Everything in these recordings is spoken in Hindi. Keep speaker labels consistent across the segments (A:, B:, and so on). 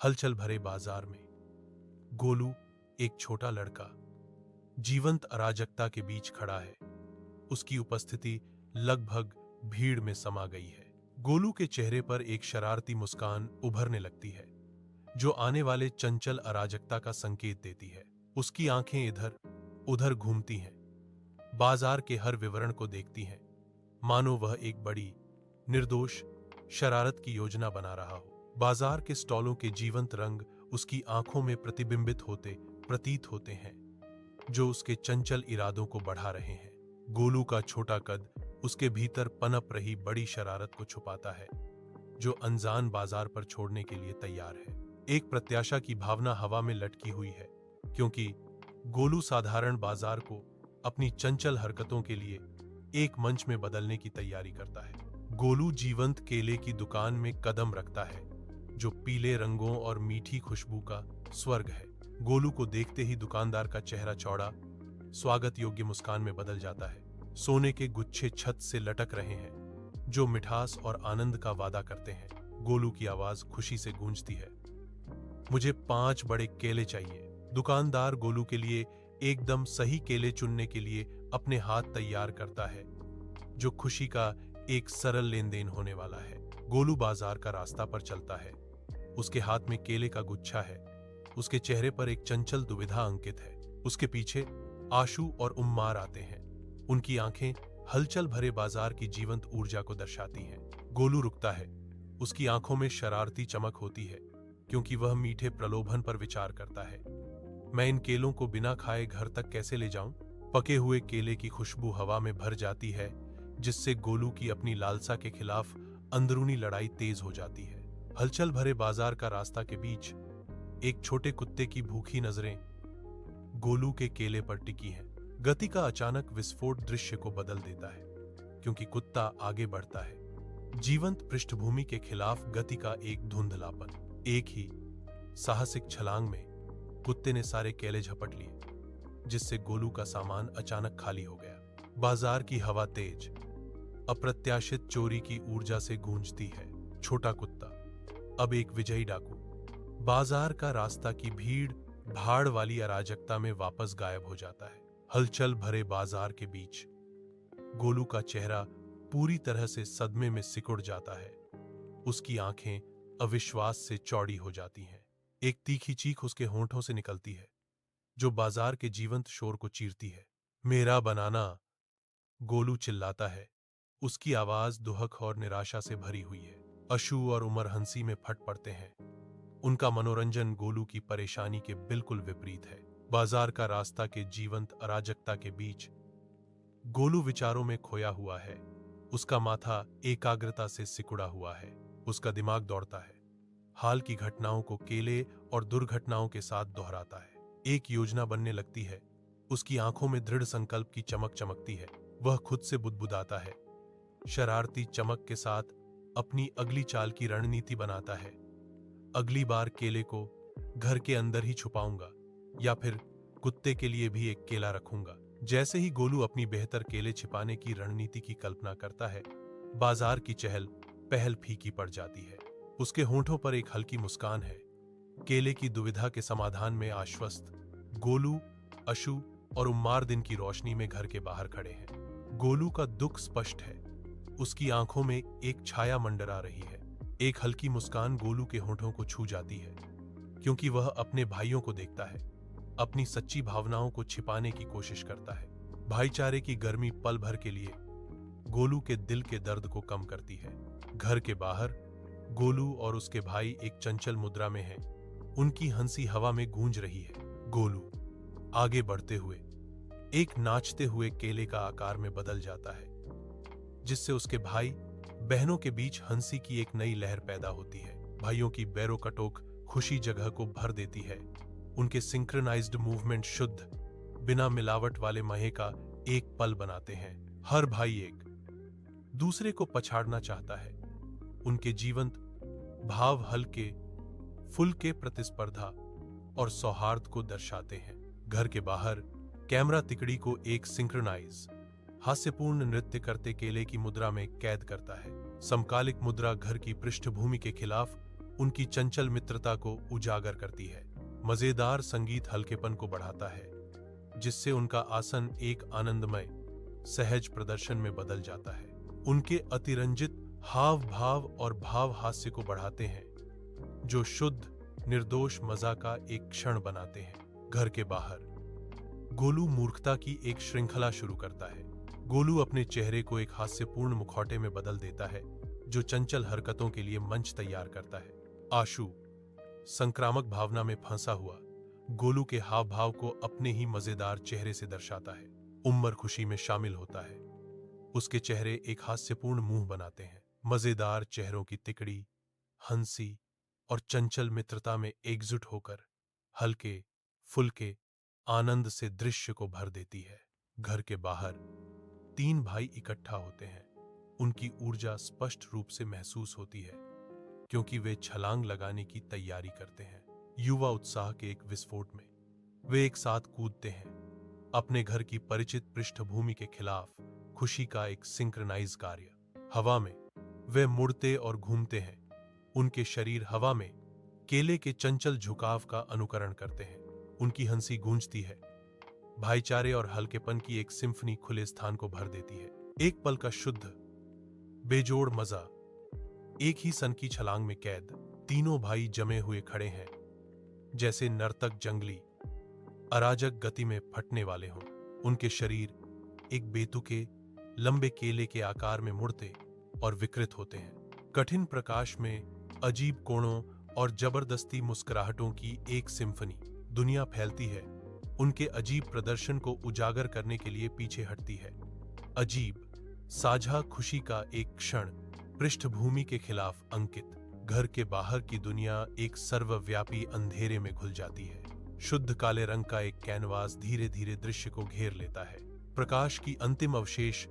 A: हलचल भरे बाजार में गोलू, एक छोटा लड़का, जीवंत अराजकता के बीच खड़ा है। उसकी उपस्थिति लगभग भीड़ में समा गई है। गोलू के चेहरे पर एक शरारती मुस्कान उभरने लगती है, जो आने वाले चंचल अराजकता का संकेत देती है। उसकी आंखें इधर उधर घूमती हैं, बाजार के हर विवरण को देखती हैं, मानो वह एक बड़ी, निर्दोष शरारत की योजना बना रहा हो। बाजार के स्टॉलों के जीवंत रंग उसकी आंखों में प्रतिबिंबित होते प्रतीत होते हैं, जो उसके चंचल इरादों को बढ़ा रहे हैं। गोलू का छोटा कद उसके भीतर पनप रही बड़ी शरारत को छुपाता है, जो अनजान बाजार पर छोड़ने के लिए तैयार है। एक प्रत्याशा की भावना हवा में लटकी हुई है, क्योंकि गोलू साधारण बाजार को अपनी चंचल हरकतों के लिए एक मंच में बदलने की तैयारी करता है। गोलू जीवंत केले की दुकान में कदम रखता है, जो पीले रंगों और मीठी खुशबू का स्वर्ग है। गोलू को देखते ही दुकानदार का चेहरा चौड़ा, स्वागत योग्य मुस्कान में बदल जाता है। सोने के गुच्छे छत से लटक रहे हैं, जो मिठास और आनंद का वादा करते हैं। गोलू की आवाज खुशी से गूंजती है, मुझे 5 बड़े केले चाहिए। दुकानदार गोलू के लिए एकदम सही केले चुनने के लिए अपने हाथ तैयार करता है, जो खुशी का एक सरल लेन देन होने वाला है। गोलू बाजार का रास्ता पर चलता है, उसके हाथ में केले का गुच्छा है, उसके चेहरे पर एक चंचल दुविधा अंकित है। उसके पीछे आशु और उम्मार आते हैं, उनकी आंखें हलचल भरे बाजार की जीवंत ऊर्जा को दर्शाती हैं। गोलू रुकता है, उसकी आंखों में शरारती चमक होती है, क्योंकि वह मीठे प्रलोभन पर विचार करता है। मैं इन केलों को बिना खाए घर तक कैसे ले जाऊं? पके हुए केले की खुशबू हवा में भर जाती है, जिससे गोलू की अपनी लालसा के खिलाफ अंदरूनी लड़ाई तेज हो जाती है। हलचल भरे बाजार का रास्ता के बीच एक छोटे कुत्ते की भूखी नजरें गोलू के केले पर टिकी हैं। गति का अचानक विस्फोट दृश्य को बदल देता है, क्योंकि कुत्ता आगे बढ़ता है, जीवंत पृष्ठभूमि के खिलाफ गति का एक धुंधलापन। एक ही साहसिक छलांग में कुत्ते ने सारे केले झपट लिए, जिससे गोलू का सामान अचानक खाली हो गया। बाजार की हवा तेज, अप्रत्याशित चोरी की ऊर्जा से गूंजती है। छोटा कुत्ता अब एक विजयी डाकू बाजार का रास्ता की भीड़ भाड़ वाली अराजकता में वापस गायब हो जाता है। हलचल भरे बाजार के बीच गोलू का चेहरा पूरी तरह से सदमे में सिकुड़ जाता है। उसकी आंखें अविश्वास से चौड़ी हो जाती हैं। एक तीखी चीख उसके होंठों से निकलती है, जो बाजार के जीवंत शोर को चीरती है। मेरा बनाना! गोलू चिल्लाता है, उसकी आवाज दुहक और निराशा से भरी हुई है। अशु और उमर हंसी में फट पड़ते हैं। उनका मनोरंजन गोलू की परेशानी के बिल्कुल विपरीत है। बाजार का रास्ता के जीवंत अराजकता के बीच गोलू विचारों में खोया हुआ है। उसका माथा एकाग्रता से सिकुड़ा हुआ है। उसका दिमाग दौड़ता है, हाल की घटनाओं को केले और दुर्घटनाओं के साथ दोहराता है। एक योजना बनने लगती है। उसकी आंखों में दृढ़ संकल्प की चमक चमकती है। वह खुद से बुदबुदाता है, शरारती चमक के साथ अपनी अगली चाल की रणनीति बनाता है। अगली बार केले को घर के अंदर ही छुपाऊंगा, या फिर कुत्ते के लिए भी एक केला रखूंगा। जैसे ही गोलू अपनी बेहतर केले छिपाने की रणनीति की कल्पना करता है, बाजार की चहल पहल फीकी पड़ जाती है। उसके होंठों पर एक हल्की मुस्कान है। केले की दुविधा के समाधान में आश्वस्त गोलू, अशु और उम्मार दिन की रोशनी में घर के बाहर खड़े हैं। गोलू का दुख स्पष्ट है, उसकी आंखों में एक छाया मंडरा रही है। एक हल्की मुस्कान गोलू के होंठों को छू जाती है, क्योंकि वह अपने भाइयों को देखता है, अपनी सच्ची भावनाओं को छिपाने की कोशिश करता है। भाईचारे की गर्मी पल भर के लिए गोलू के दिल के दर्द को कम करती है। घर के बाहर गोलू और उसके भाई एक चंचल मुद्रा में हैं। उनकी हंसी हवा में गूंज रही है। गोलू आगे बढ़ते हुए एक नाचते हुए केले का आकार में बदल जाता है, जिससे उसके भाई बहनों के बीच हंसी की एक नई लहर पैदा होती है। भाइयों की बैरोकटोक खुशी जगह को भर देती है। उनके सिंक्रोनाइज्ड मूवमेंट शुद्ध, बिना मिलावट वाले महे का एक पल बनाते हैं। हर भाई एक दूसरे को पछाड़ना चाहता है। उनके जीवंत भाव हल्के फुल्के प्रतिस्पर्धा और सौहार्द को दर्शाते हैं। घर के बाहर कैमरा तिकड़ी को एक सिंक्रोनाइज हास्यपूर्ण नृत्य करते केले की मुद्रा में कैद करता है। समकालिक मुद्रा घर की पृष्ठभूमि के खिलाफ उनकी चंचल मित्रता को उजागर करती है। मजेदार संगीत हल्केपन को बढ़ाता है, जिससे उनका आसन एक आनंदमय सहज प्रदर्शन में बदल जाता है। उनके अतिरंजित हाव भाव और भाव हास्य को बढ़ाते हैं, जो शुद्ध निर्दोष मजा का एक क्षण बनाते हैं। घर के बाहर गोलू मूर्खता की एक श्रृंखला शुरू करता है। गोलू अपने चेहरे को एक हास्यपूर्ण मुखौटे में बदल देता है, जो चंचल हरकतों के लिए मंच तैयार करता है। आशु संक्रामक भावना में फंसा हुआ गोलू के हाव भाव को अपने ही मजेदार चेहरे से दर्शाता है। उम्र खुशी में शामिल होता है। उसके चेहरे एक हास्यपूर्ण मुंह बनाते हैं। मजेदार चेहरों की तिकड़ी हंसी और चंचल मित्रता में एकजुट होकर हल्के फुल्के आनंद से दृश्य को भर देती है। घर के बाहर 3 भाई इकट्ठा होते हैं। उनकी ऊर्जा स्पष्ट रूप से महसूस होती है, क्योंकि वे छलांग लगाने की तैयारी करते हैं। युवा उत्साह के एक विस्फोट में वे एक साथ कूदते हैं, अपने घर की परिचित पृष्ठभूमि के खिलाफ खुशी का एक सिंक्रनाइज कार्य। हवा में वे मुड़ते और घूमते हैं। उनके शरीर हवा में केले के चंचल झुकाव का अनुकरण करते हैं। उनकी हंसी गूंजती है, भाईचारे और हल्केपन की एक सिम्फनी खुले स्थान को भर देती है। एक पल का शुद्ध बेजोड़ मजा, एक ही सन की छलांग में कैद। तीनों भाई जमे हुए खड़े हैं, जैसे नर्तक जंगली अराजक गति में फटने वाले हों। उनके शरीर एक बेतुके लंबे केले के आकार में मुड़ते और विकृत होते हैं। कठिन प्रकाश में अजीब कोणों और जबरदस्ती मुस्कुराहटों की एक सिम्फनी दुनिया फैलती है। उनके अजीब प्रदर्शन को उजागर करने के लिए पीछे हटती है। अजीब साझा खुशी का एक क्षण पृष्ठभूमि के खिलाफ अंकित। घर के बाहर की दुनिया एक सर्वव्यापी अंधेरे में घुल जाती है। शुद्ध काले रंग का एक कैनवास धीरे धीरे दृश्य को घेर लेता है। प्रकाश की अंतिम अवशेष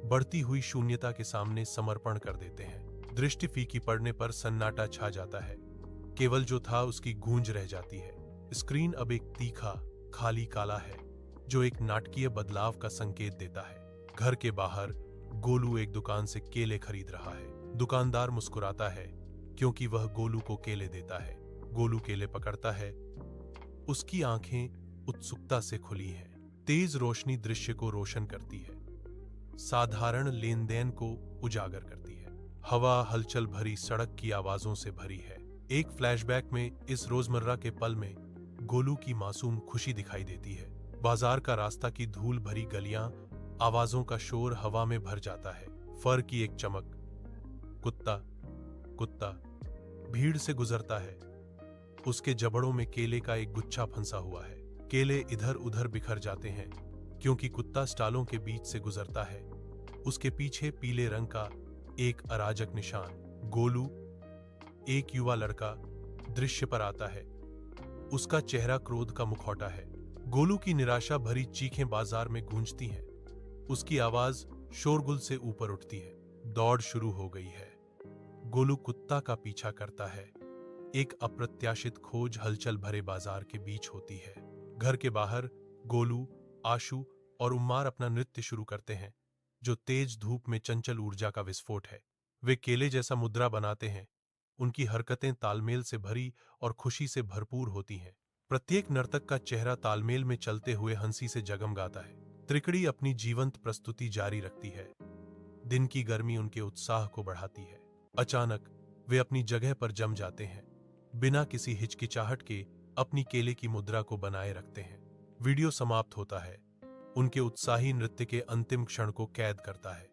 A: बढ़ती हुई शून्यता के सामने समर्पण कर देते हैं। दृष्टि फीकी पड़ने पर सन्नाटा छा जाता है। केवल जो था उसकी गूंज रह जाती है। स्क्रीन अब एक तीखा खाली काला है, जो एक नाटकीय बदलाव का संकेत देता है। घर के बाहर गोलू एक दुकान से केले खरीद रहा है। दुकानदार मुस्कुराता है, क्योंकि वह गोलू को केले देता है। गोलू केले पकड़ता है। उसकी आंखें उत्सुकता से खुली हैं। तेज रोशनी दृश्य को रोशन करती है, साधारण लेन देन को उजागर करती है। हवा हलचल भरी सड़क की आवाजों से भरी है। एक फ्लैशबैक में इस रोजमर्रा के पल में गोलू की मासूम खुशी दिखाई देती है। बाजार का रास्ता की धूल भरी गलियां, आवाजों का शोर हवा में भर जाता है। फर की एक चमक। कुत्ता कुत्ता भीड़ से गुजरता है। उसके जबड़ों में केले का एक गुच्छा फंसा हुआ है। केले इधर उधर बिखर जाते हैं, क्योंकि कुत्ता स्टालों के बीच से गुजरता है। उसके पीछे पीले रंग का एक अराजक निशान। गोलू, एक युवा लड़का, दृश्य पर आता है। उसका चेहरा क्रोध का मुखौटा है। गोलू की निराशा भरी चीखें बाजार में गूंजती हैं। उसकी आवाज शोरगुल से ऊपर उठती है। दौड़ शुरू हो गई है। गोलू कुत्ता का पीछा करता है। एक अप्रत्याशित खोज हलचल भरे बाजार के बीच होती है। घर के बाहर गोलू, आशु और उम्मार अपना नृत्य शुरू करते हैं, जो तेज धूप में चंचल ऊर्जा का विस्फोट है। वे केले जैसा मुद्रा बनाते हैं। उनकी हरकतें तालमेल से भरी और खुशी से भरपूर होती हैं। प्रत्येक नर्तक का चेहरा तालमेल में चलते हुए हंसी से जगमगाता है। त्रिकड़ी अपनी जीवंत प्रस्तुति जारी रखती है। दिन की गर्मी उनके उत्साह को बढ़ाती है। अचानक वे अपनी जगह पर जम जाते हैं, बिना किसी हिचकिचाहट के अपनी केले की मुद्रा को बनाए रखते हैं। वीडियो समाप्त होता है। उनके उत्साही नृत्य के अंतिम क्षण को कैद करता है।